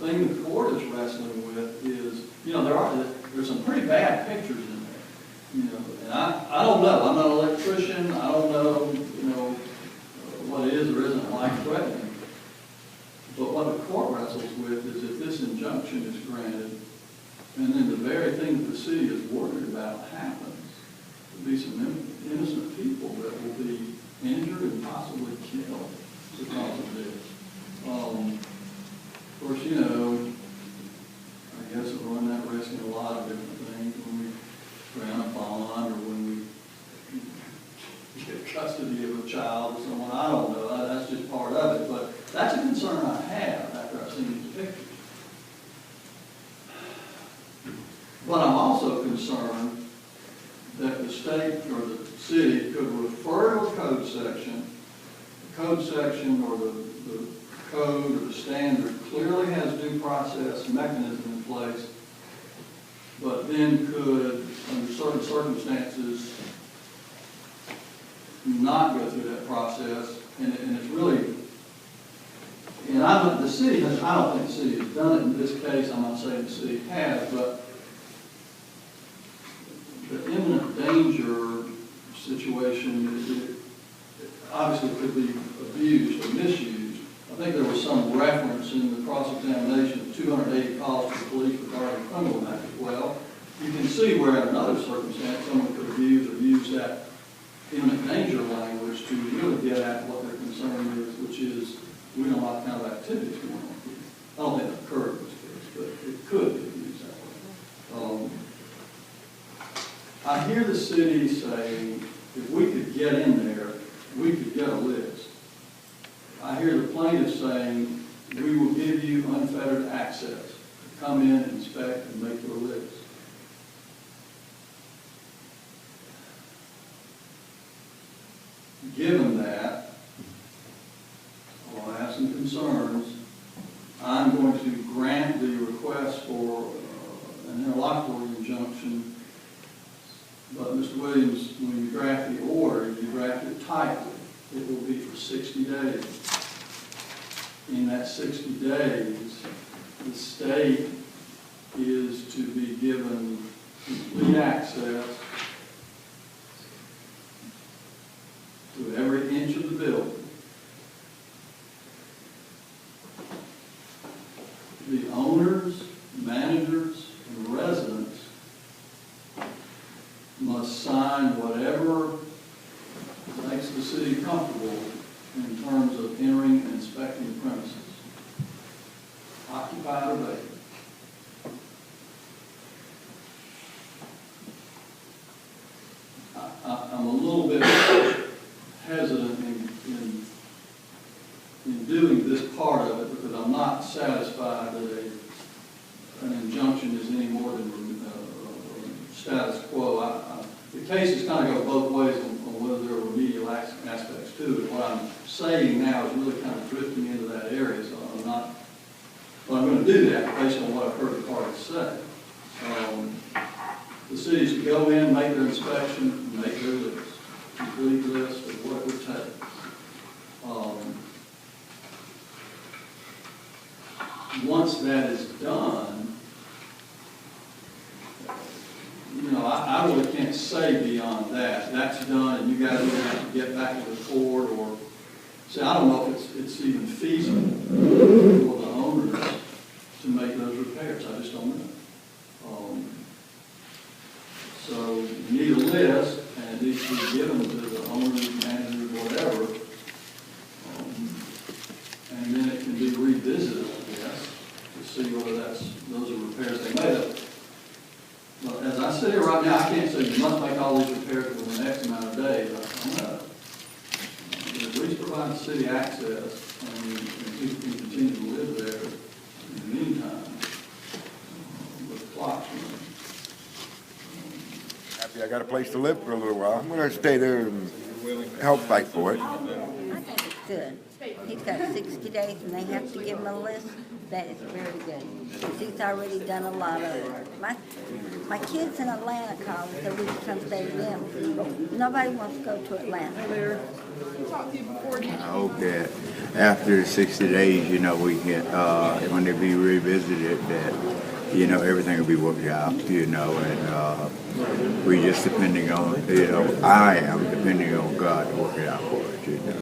thing the court is wrestling with is, you know, there's some pretty bad pictures in there. You know, and I don't know. I'm not an electrician. I don't know, you know, what is or isn't life-threatening. But what the court wrestles with is if this injunction is granted, and then the very thing that the city is worried about happens, there'll be some innocent people that will be injured and possibly killed because of this. Of course, you know, I guess we'll run that risk in a lot of different things when we grant a bond or when we get custody of a child or someone. I don't know. That's just part of it. But that's a concern I have after I've seen these pictures. But I'm also concerned that the state or the city could refer to a code section. The code section or the code or the standard clearly has due process mechanism in place, but then could, under certain circumstances, not go through that process. And it's really, and I don't think the city has done it in this case. I'm not saying the city has, but the imminent danger situation obviously could be abused or misused. I think there was some reference in the cross-examination of 280 calls to the police regarding criminal matters. Well, you can see where in another circumstance someone could abuse or use that imminent danger language to really get at what their concern is, which is we don't like the kind of activities going on here. I don't think it occurred in this case, but it could be used that way. I hear the city saying if we could get in there, we could get a list. I hear the plaintiff saying we will give you unfettered access to come in, inspect, and make your list. Given that, I have some concerns. I'm going to grant the request for an interlocutory injunction. But, Mr. Williams, when you draft the order, you draft it tightly. It will be for 60 days. In that 60 days, the state is to be given complete access to every inch of the building. The owners, managers, and residents must sign whatever makes the city comfortable in terms of entering and inspecting the premises, occupied or vacant. I'm a little bit hesitant in doing this part of it because I'm not satisfied that an injunction is any more than status quo. The cases kind of go both ways on whether there are remedial aspects to it. What I'm saying now is really kind of drifting into that area, so I'm not. But I'm going to do that based on what I've heard the parties say. The cities to go in, make their inspection, make their list, complete list of what it would take. Once that is done, you know, I really can't say beyond that. That's done, and you guys are going to have to get back to the court or say, I don't know if it's even feasible for the owners to make those repairs. I just don't know. So you need a list, and it needs to be given to the owners, managers, whatever, and then it can be revisited, I guess, to see whether those are repairs they made. But as I sit here right now, I can't say you must make all these repairs within X amount of days. I don't know. But at least provide the city access, and people can continue to live there in the meantime with clocks running. Happy I got a place to live for a little while. I'm going to stay there and help fight for it. I think it's good. He's got 60 days and they have to give him a list. That is very good. Because he's already done a lot of it. My kids in Atlanta call and said we can come stay with them. Nobody wants to go to Atlanta. Okay. after the 60 days, you know, we can, when they be revisited, that, you know, everything will be worked out, you know, and we just depending on, you know, I am depending on God to work it out for us, you know.